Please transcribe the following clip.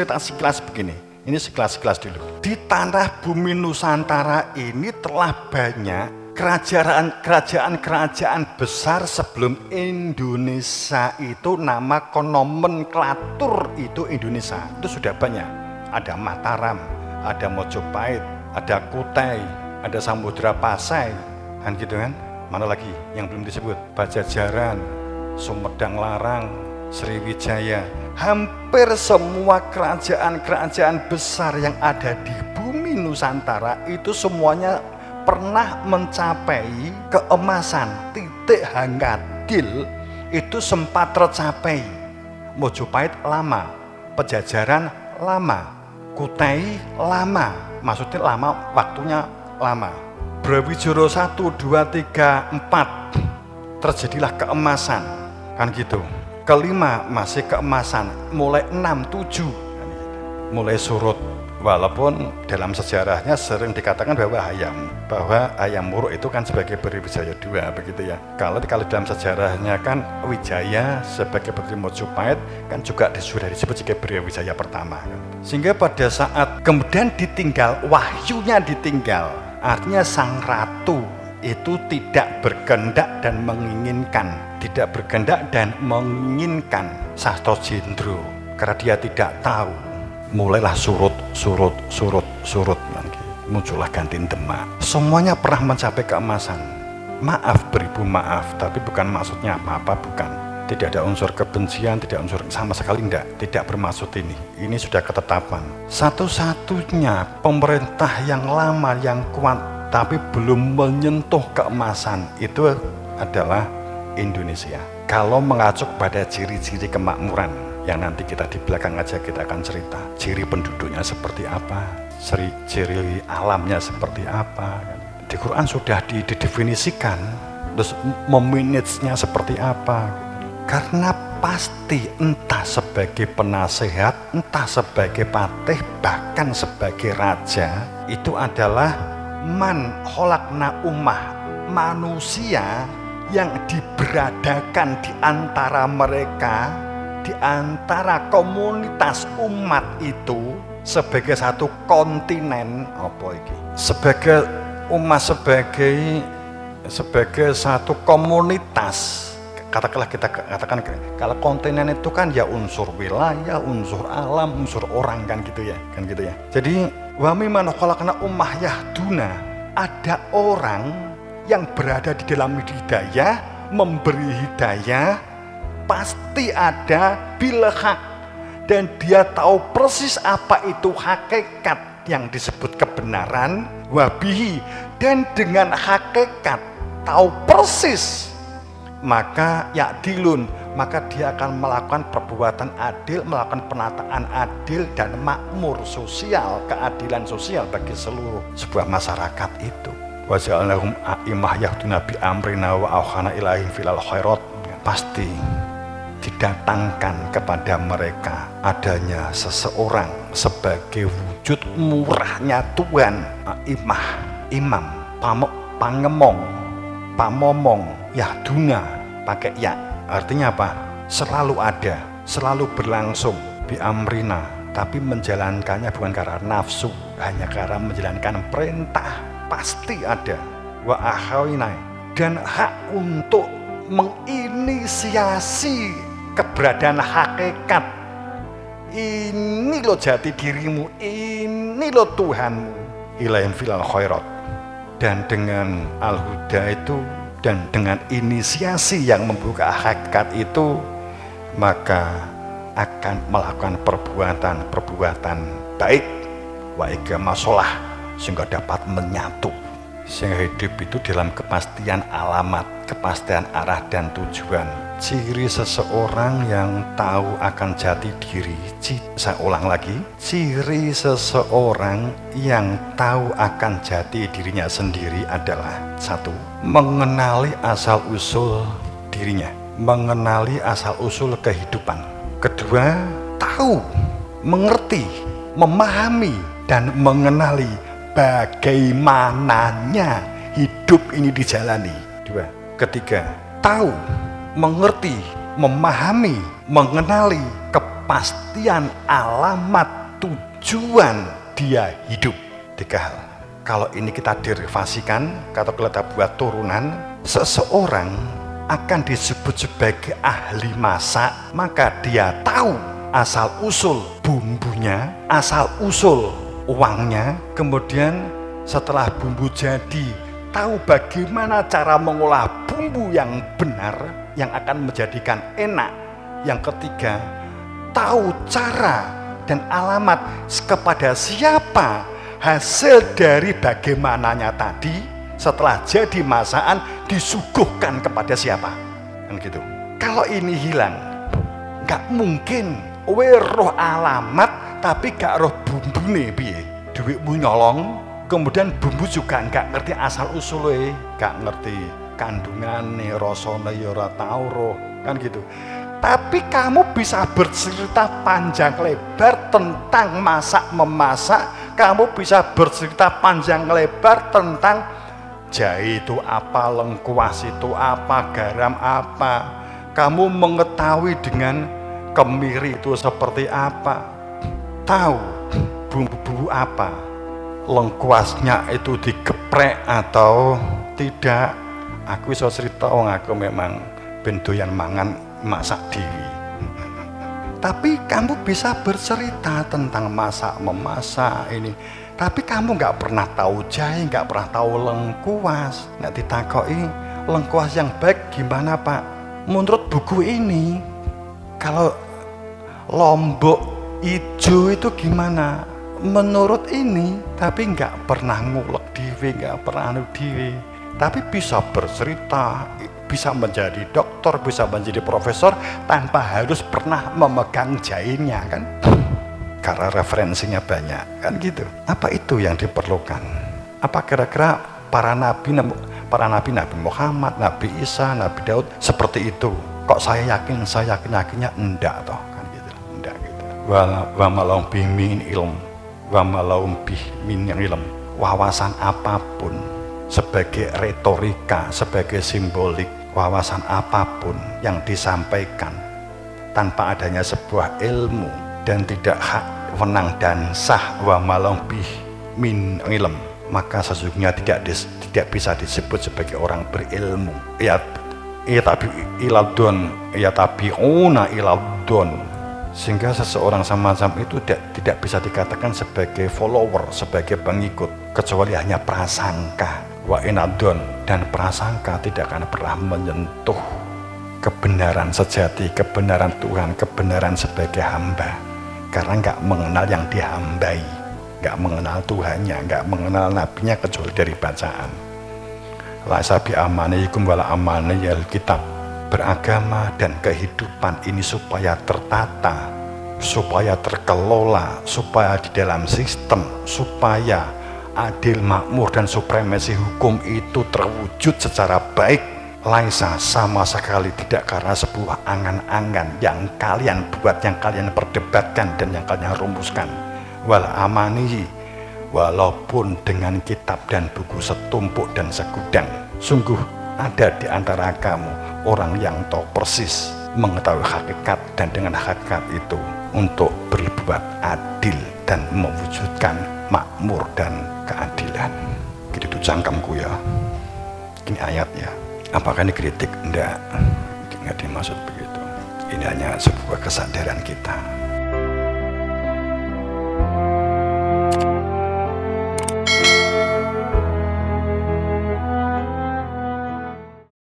cerita sekilas begini. Ini sekilas dulu. Di tanah bumi Nusantara ini telah banyak kerajaan besar sebelum Indonesia itu nama nomenklatur itu Indonesia. Itu sudah banyak. Ada Mataram, ada Mojopahit, ada Kutai, ada Samudra Pasai, kan gitu kan? Mana lagi yang belum disebut? Pajajaran, Sumedang Larang, Sriwijaya. Hampir semua kerajaan besar yang ada di bumi Nusantara itu semuanya pernah mencapai keemasan. Titik Hangadil itu sempat tercapai. Mojopahit lama, Pajajaran lama, Kutai lama, maksudnya lama, waktunya lama. Brawijaya 1, 2, 3, 4 terjadilah keemasan, kan gitu. Kelima masih keemasan, mulai 6, 7 mulai surut. Walaupun dalam sejarahnya sering dikatakan bahwa Hayam Wuruk itu kan sebagai Brawijaya 2 begitu ya. Kalau dalam sejarahnya kan Wijaya sebagai Putri Mojopahit kan juga sudah disebut sebagai Brawijaya pertama kan. Sehingga pada saat kemudian ditinggal, wahyunya ditinggal, artinya sang ratu itu tidak berkehendak dan menginginkan, Sastojendro karena dia tidak tahu. Mulailah surut, muncullah Gantin Demak. Semuanya pernah mencapai keemasan. Maaf, beribu maaf, tapi bukan maksudnya apa-apa, bukan. Tidak ada unsur kebencian, tidak unsur sama sekali tidak bermaksud ini. Ini sudah ketetapan. Satu-satunya pemerintah yang lama, yang kuat, tapi belum menyentuh keemasan itu adalah Indonesia. Kalau mengacu pada ciri-ciri kemakmuran, yang nanti kita di belakang aja kita akan cerita ciri penduduknya seperti apa, ciri alamnya seperti apa. Di Quran sudah didefinisikan, terus memanagenya seperti apa. Karena pasti entah sebagai penasehat, entah sebagai patih, bahkan sebagai raja, itu adalah man kholaqna ummah, manusia yang diberadakan di antara mereka, di antara komunitas umat itu sebagai satu kontinen, apa iki? Sebagai umat, sebagai satu komunitas. Katakanlah kita katakan kalau kontinen itu kan ya unsur wilayah, unsur alam, unsur orang kan gitu ya. Jadi wa mimman khalaqna ummah yahduna, ada orang yang berada di dalam hidayah, memberi hidayah, pasti ada bil haq, dan dia tahu persis apa itu hakikat yang disebut kebenaran, wabihi, dan dengan hakikat tahu persis, maka ya'dilun, maka dia akan melakukan perbuatan adil, melakukan penataan adil dan makmur sosial, keadilan sosial bagi seluruh sebuah masyarakat itu. Wa ja'alnahum a'immah yahduna bi amrina wa auhana ilaihim filal khairat. Pasti didatangkan kepada mereka adanya seseorang sebagai wujud murahnya Tuhan, a'immah, imam, pangemong, pamomong, yahduna pakai ya, artinya apa? Selalu ada, selalu berlangsung bi amrina, tapi menjalankannya bukan karena nafsu, hanya karena menjalankan perintah. Pasti ada wa ahawina, dan hak untuk menginisiasi keberadaan hakikat. Ini lo jati dirimu, ini lo Tuhanmu, ilaihim filal khairat. Dan dengan al-huda itu, dan dengan inisiasi yang membuka hakikat itu, maka akan melakukan perbuatan baik wa igama sholah, sehingga dapat menyatu, sehingga hidup itu dalam kepastian alamat, kepastian arah dan tujuan. Ciri seseorang yang tahu akan jati diri, saya ulang lagi, ciri seseorang yang tahu akan jati dirinya sendiri adalah: satu, mengenali asal usul dirinya, mengenali asal usul kehidupan. Kedua, tahu, mengerti, memahami dan mengenali bagaimananya hidup ini dijalani. Dua. Ketiga, tahu, mengerti, memahami, mengenali kepastian alamat tujuan dia hidup. Tiga hal. Kalau ini kita derivasikan, atau kita buat turunan, seseorang akan disebut sebagai ahli masak, maka dia tahu asal usul bumbunya, asal usul uangnya, kemudian setelah bumbu jadi, tahu bagaimana cara mengolah bumbu yang benar yang akan menjadikan enak. Yang ketiga, tahu cara dan alamat kepada siapa hasil dari bagaimananya tadi setelah jadi masakan disuguhkan kepada siapa. Kan gitu. Kalau ini hilang, nggak mungkin roh alamat tapi gak roh bumbu nih piye. Duitmu nyolong, kemudian bumbu juga nggak ngerti asal usulnya, nggak ngerti kandungannya, rasanya ya ora tau roh, kan gitu. Tapi kamu bisa bercerita panjang lebar tentang masak memasak, kamu bisa bercerita panjang lebar tentang jahe itu apa, lengkuas itu apa, garam apa. Kamu mengetahui dengan kemiri itu seperti apa, tahu bumbu apa, lengkuasnya itu digeprek atau tidak. Aku bisa cerita, aku memang bendoyan mangan masak diri. Tapi kamu bisa bercerita tentang masak memasak ini, tapi kamu nggak pernah tahu jahe, nggak pernah tahu lengkuas. Nggak ditakoi lengkuas yang baik gimana Pak? Menurut buku ini, kalau lombok ijo itu gimana? Menurut ini, tapi nggak pernah ngulek diwe, nggak pernah anu diwe. Tapi bisa bercerita, bisa menjadi dokter, bisa menjadi profesor tanpa harus pernah memegang jahenya, kan? Karena referensinya banyak, kan gitu. Apa itu yang diperlukan? Apa kira-kira para nabi Nabi Muhammad, Nabi Isa, Nabi Daud seperti itu? Kok saya yakinnya enggak toh, kan gitu. Enggak gitu. Wa malahum bih min ilm, wa malahum bih min ilm. Wawasan apapun, sebagai retorika, sebagai simbolik, wawasan apapun yang disampaikan tanpa adanya sebuah ilmu dan tidak hak, wenang dan sah, wa malahum bih min ilm, maka sesungguhnya tidak bisa disebut sebagai orang berilmu. Tabi'una iladun. Sehingga seseorang semacam itu tidak bisa dikatakan sebagai follower, sebagai pengikut, kecuali hanya prasangka. Wa inadun, dan prasangka tidak akan pernah menyentuh kebenaran sejati, kebenaran Tuhan, kebenaran sebagai hamba, karena nggak mengenal yang dihambai, nggak mengenal Tuhannya, nggak mengenal nabinya kecuali dari bacaan. La sabi amanikum wala amaniyal kitab. Beragama dan kehidupan ini supaya tertata, supaya terkelola, supaya di dalam sistem, supaya adil, makmur, dan supremasi hukum itu terwujud secara baik. Laisa, sama sekali tidak karena sebuah angan-angan yang kalian buat, yang kalian perdebatkan, dan yang kalian rumuskan. Wal amanihi, walaupun dengan kitab dan buku setumpuk dan segudang, sungguh ada di antara kamu orang yang tahu persis, mengetahui hakikat, dan dengan hakikat itu untuk berbuat adil dan mewujudkan makmur dan keadilan. Gitu cangkemku ya. Ini ayatnya. Apakah ini kritik? Enggak dimaksud begitu. Ini hanya sebuah kesadaran kita.